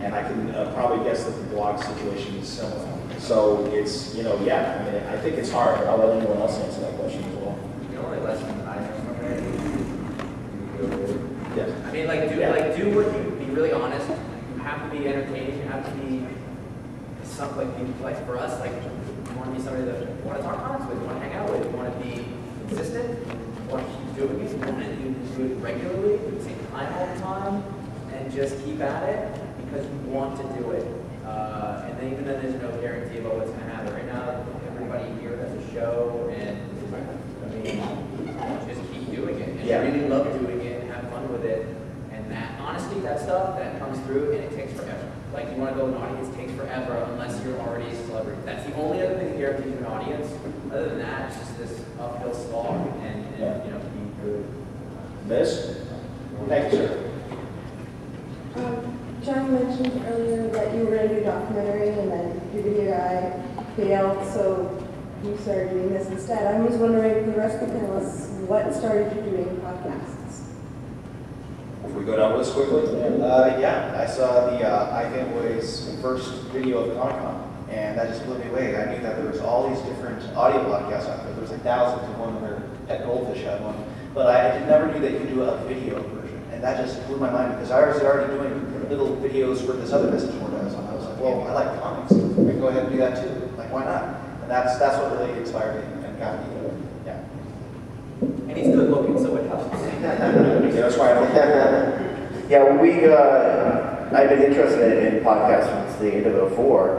And I can probably guess that the blog situation is similar. So it's, you know, yeah, I mean, I think it's hard. I'll let anyone else answer that question as well. The only lesson that I know from it, yes. I mean, like, do what you, be really honest. You have to be entertaining. You have to be something like for us, like, you want to be somebody that you want to talk comics with, you want to hang out with, you want to be consistent, you want to keep doing it, you want to do it regularly, at the same time all the time, and just keep at it because you want to do it. And then even then, there's no guarantee about what's going to happen. Right now, everybody here has a show, and I mean, just keep doing it, and really love doing it, and have fun with it. And that, honestly, that stuff that comes through, and it takes forever. Like, you want to build an audience, it takes forever unless you're already a celebrity. That's the only other thing that guarantees you an audience. Other than that, it's just this uphill slog, and you know, be good. Miss? Thank you, sir. John mentioned earlier that you were going to do a documentary and then your video guy failed, so you started doing this instead. I was wondering, for the rest of the panelists, what started you doing podcasts? If we go down this quickly? Yeah, I saw the iFanboy's first video of the Comic-Con, and that just blew me away. I knew that there was all these different audio podcasts out there. There was like thousands of one where Pet Goldfish had one, but I never knew that you could do a video version, and that just blew my mind because I was already doing little videos for this other message board I was on. I was like, well, I like comics. I can go ahead and do that too. Like, why not? And that's what really inspired me and got me. Yeah. And he's good looking, so it helps. Yeah, that's why I don't. Yeah, I've been interested in podcasts since the end of '04,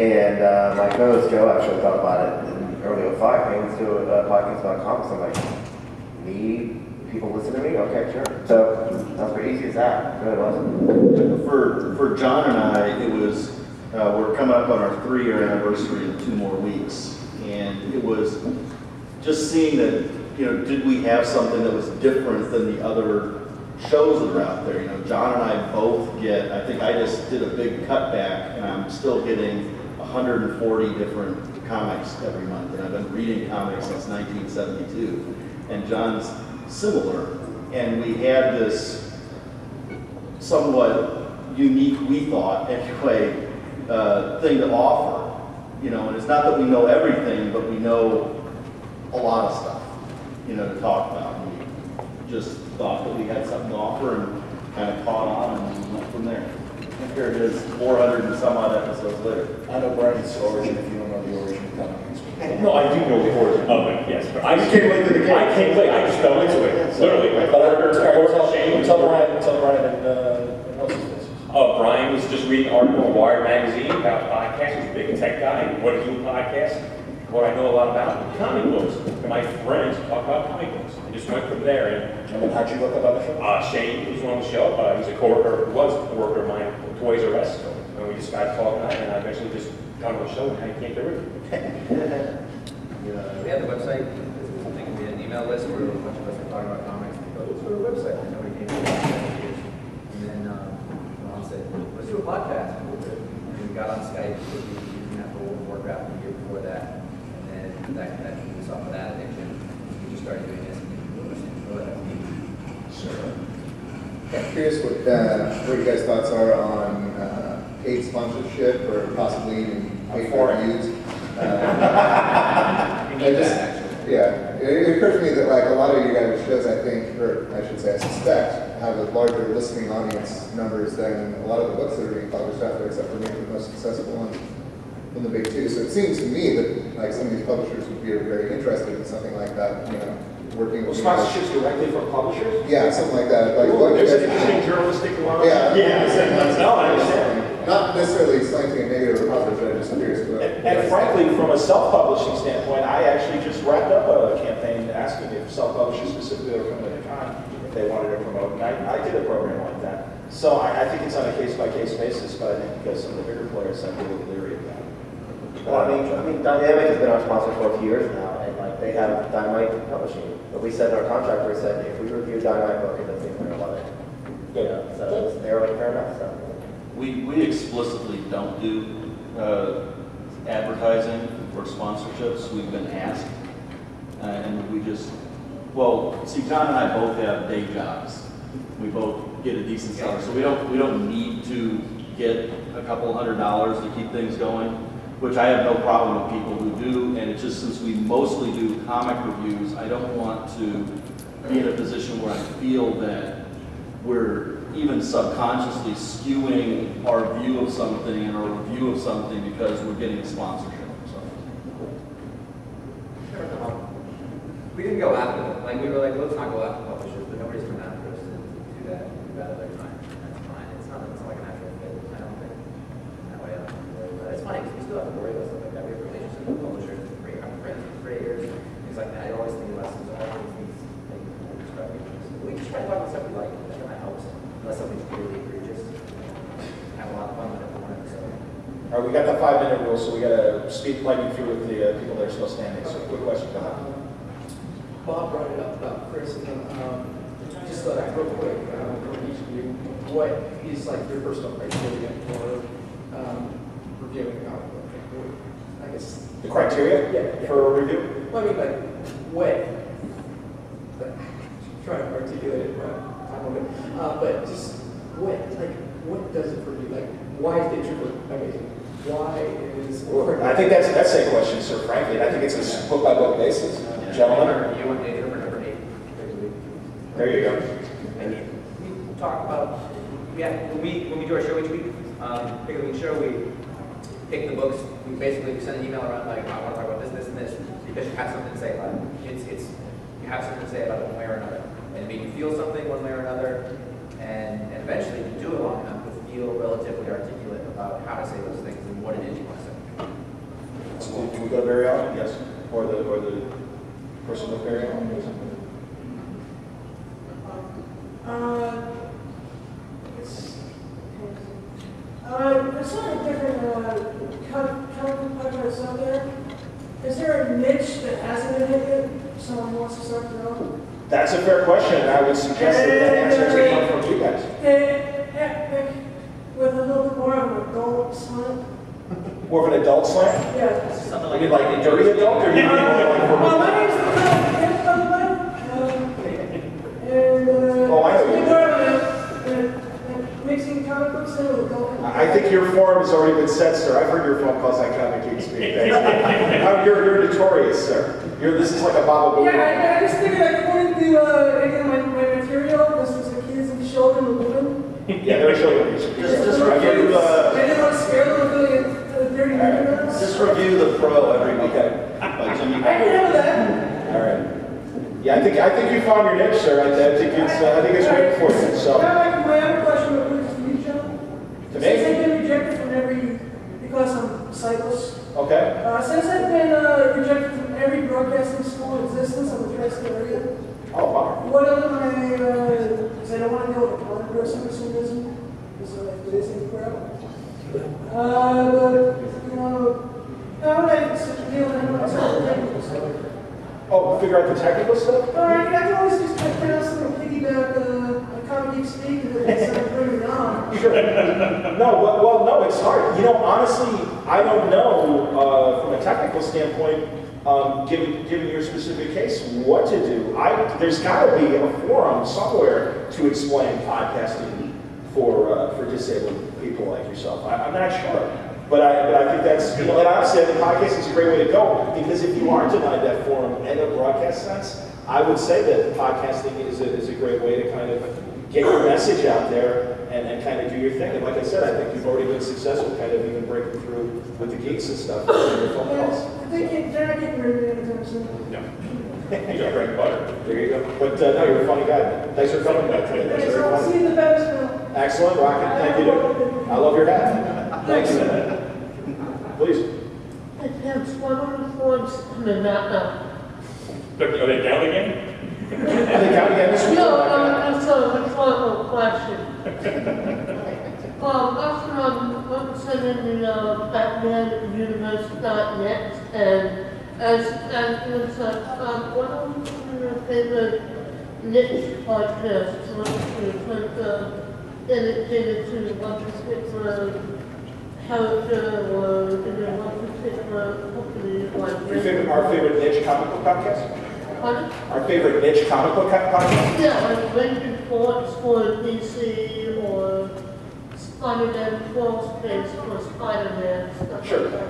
and my co-host Joe actually thought about it in early '05. Hey, let's do a podcast about comics. I'm like, me? People listen to me? Okay, sure. So that's pretty easy as that. It really was. For John and I, it was, we're coming up on our 3-year anniversary in 2 more weeks. And it was just seeing that, you know, did we have something that was different than the other shows that are out there? You know, John and I both get, I think I just did a big cutback and I'm still getting 140 different comics every month. And I've been reading comics since 1972. And John's similar, and we had this somewhat unique, we thought anyway, thing to offer, you know, and it's not that we know everything, but we know a lot of stuff, you know, to talk about. And we just thought that we had something to offer and kind of caught on and went from there. And here it is, 400 and some odd episodes later. I know Brian's origin if you don't know the origin of comics. No, I do know the origin of it, yes. But I just came late to the game. I came late, I just fell into it. Literally. My coworker, Tell Brian and what's his business. Brian was just reading an article in Wired magazine about podcasts. He's a big tech guy. And what to do with podcasts? What I know a lot about comic books. And my friends talk about comic books. I just went from there. And then how'd you look about the show? Shane was on the show. He's a coworker, was a worker of mine at Toys R Us. And we just got talking, and I eventually just got on the show and I came through it. We have the website. I think we had an email list where a bunch of us were talking about comics. We go, let's go to the website. And nobody came to the website. And then Ron said, let's do a podcast. And we got on Skype. We were using that for World of Warcraft the year before that. And then that kicked us off of that addiction. We just started doing this. Sure. I'm curious what your guys' thoughts are on paid sponsorship or possibly even paid reviews. It occurs to me that like a lot of you guys' shows, I think, or I should say, I suspect, have a larger listening audience numbers than a lot of the books that are being published out there, except for maybe the most successful ones in the big two. So it seems to me that like some of these publishers would be very interested in something like that, you know, working with sponsorships directly from publishers? Yeah, something like that. Like, there's an interesting journalistic line. No, I understand. Not necessarily slanting a negative or positive, but I'm just curious. And frankly, from a self-publishing standpoint, I actually just wrapped up a campaign asking if self-publishers specifically were coming to the con, if they wanted to promote. And I did a program like that. So I think it's on a case-by-case basis, but I think because some of the bigger players have been a little leery of that. Well, I mean, Dynamic has been our sponsor for a few years now, and like they have Dynamite Publishing. But we said in our contract, we said if we review a Dynamite book, it doesn't mean we're going to love it. Good. You know, so they're like fair enough. So. We explicitly don't do advertising or sponsorships. We've been asked, and we just, well, see, John and I both have day jobs. We both get a decent salary, so we don't need to get a couple $100 to keep things going, which I have no problem with people who do, and it's just since we mostly do comic reviews, I don't want to be in a position where I feel that we're even subconsciously skewing our view of something and our review of something because we're getting a sponsorship or something. We didn't go after them. Like, we were like, let's not go after publishers, but nobody's come after us to do that at their time. That's fine. It's not like a natural fit. I don't think that way. But it's funny because we still have to worry about stuff like that. We have relationships with publishers, creators, things like that. You're always thinking about some things that you can describe. We just try to talk about stuff we like. That kind of helps. Unless something's really egregious. Have a lot of fun with it. So. All right, we got the 5-minute rule, so we got to speed lightning through with the people that are still standing. So, quick question, Don. Bob brought it up about Christman. Just real quick, from each of you, what is like your personal criteria for reviewing a comic book? I guess The criteria yeah. for a review? Well, I mean, like what? Trying to articulate it, but just what does it for you? Like, why is it true? Amazing? Why is? I think that's a question, sir. Frankly, I think it's a book by book basis. Gentlemen, You want to number 8. there you go. And we talk about, when we do our show each week, pick a week show, we pick the books, we basically send an email around like, I want to talk about this, this, and this, because you have something to say about it. You have something to say about it one way or another. And it made you feel something one way or another, and eventually, if you do it long enough, you'll feel relatively articulate about how to say those things and what it is you want to say. Do we go very often? Yes. Or the person with very often? There's sort of different comic podcasts out there. Is there a niche that hasn't been hit yet? Someone wants to start to know? That's a fair question, and I would suggest that answer should come from you guys. With a little bit more of an adult slant. More of an adult slant? Yeah. Something You mean like a dirty adult, or you mean like Well, my name's Oh, I know. mixing comic books in with adult. I think your forum has already been set, sir. I've heard your phone calls on Cammy, Geek Speak. You're notorious, sir. This is like a Bible. Yeah, I just figured according to again, my material, this is the kids and children and women. Yeah, they're children. Just review, I didn't want to scare them with really dirty minutes. just review the Pro every week. Okay. By Jimmy. I can handle that. All right. Yeah, I think you found your niche, sir. I think it's waiting for you. So. Now, my other question would be to you, John. To me? Since I've been rejected from because I'm sightless. Okay. Since I've been rejected from every broadcasting school in existence in the tri-state area, Oh, wow. what are my, because I don't want to deal with a blind person for some reason, because it is in crowd. But, how would I deal with anyone else? Oh, figure out the technical stuff? All right, I can always just pronounce them and piggyback a comic Geek Speak and then bring it on. Sure. No, no, it's hard. Honestly, I don't know from a technical standpoint, given your specific case, what to do. There's got to be a forum somewhere to explain podcasting for disabled people like yourself. I'm not sure. But I think that's, and honestly, I think podcasting is a great way to go, because if you are denied that forum and a broadcast sense, I would say that podcasting is a great way to kind of get your message out there and kind of do your thing. And like I said, I think you've already been successful kind of even breaking through with the geeks and stuff and your phone calls. They're not getting rid of me anytime soon. No. You got bread and butter. There you go. But no, you're a funny guy. Thanks for coming back today. That's very I'll funny. see you in the Battersville. Excellent, Rocket. Thank you, dude. I love your hat. Thanks. Please. There's one of the forms coming out now. Are they down again? Are they down again this week? No, that's one question. I'm sending the Batman Universe.net, and as it's one of your favorite niche podcasts, dedicated to one particular character or one particular company, like Our favorite niche comic book podcast? Pardon? Our favorite niche comic book podcast? Yeah, like Ranging Forts for DC or Spider-Man 12 space for Spider-Man, stuff Sure. like that.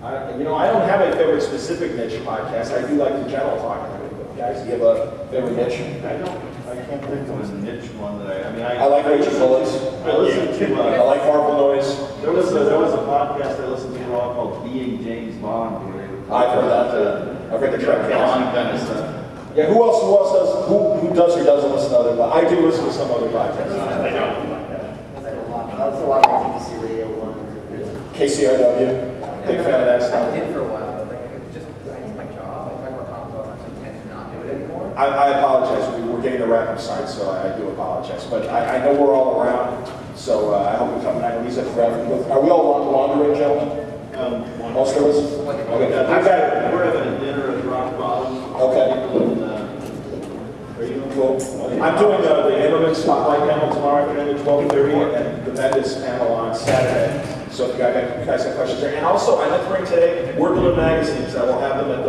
I don't have a favorite specific niche podcast. I do like the general talking. Guys, do you have a favorite niche? I can't think of a niche one that I like Rachel Bullets. I listen to, I like Marvel Noise. there was a podcast I listened to called Being James Bond. Where they would talk I've heard about that. I've heard the Trek Bond kind of stuff. Yeah, who else does, who does or doesn't listen to other podcasts? I do listen to some other podcasts. I don't like that. That's a lot of BBC radio one. KCRW, big fan of that I stuff. did for a while, but like, it's just, I need my job, like, I work on about, I tend to not do it anymore. I apologize, we're getting the wrap-up sign, so I do apologize. But I know we're all around, so I hope we come tonight, at least at the graphic. Are we all laundering, gentlemen? Most of us? Okay, I've got it. We're having a dinner at Rock Bottom. Okay. Are you Cool. I'm doing the Immigrant Spotlight panel tomorrow afternoon at 12:30 and the Bendis panel on Saturday. So if you guys have questions there. And also, I meant to bring today Word Balloon magazines. I will have them at